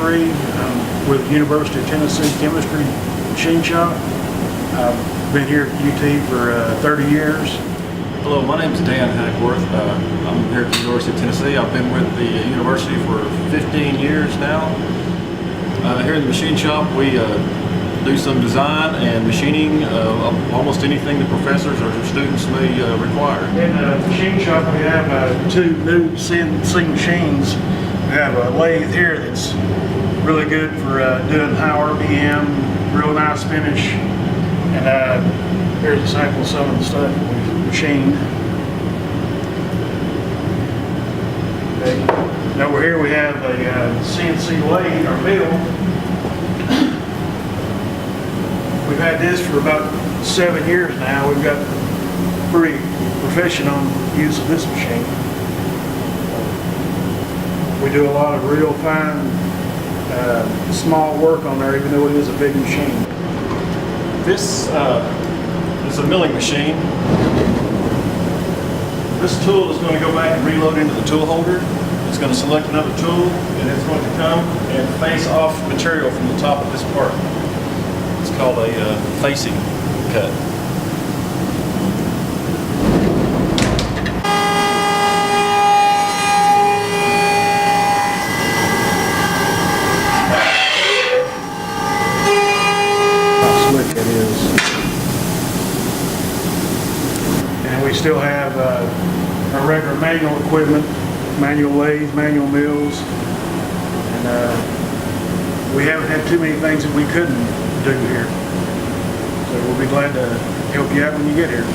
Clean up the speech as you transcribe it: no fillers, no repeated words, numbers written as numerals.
Jeffrey. I'm with University of Tennessee Chemistry Machine Shop. I've been here at UT for 30 years. Hello, my name is Dan Hackworth. I'm here at the University of Tennessee. I've been with the university for 15 years now. Here in the machine shop, we do some design and machining of almost anything the professors or students may require. In the machine shop, we have two new CNC machines. We have a lathe here that's really good for doing high RPM, real nice finish. And here's a sample of some of the stuff we've machined. Okay. Now we're here, we have a CNC lathe, or mill. We've had this for about 7 years now. We've got pretty proficient on use of this machine. We do a lot of real fine, small work on there, even though it is a big machine. This is a milling machine. This tool is going to go back and reload into the tool holder. It's going to select another tool, and it's going to come and face off material from the top of this part. It's called a facing cut. How slick it is. And we still have our regular manual equipment, manual lathes, manual mills, and we haven't had too many things that we couldn't do here. So we'll be glad to help you out when you get here.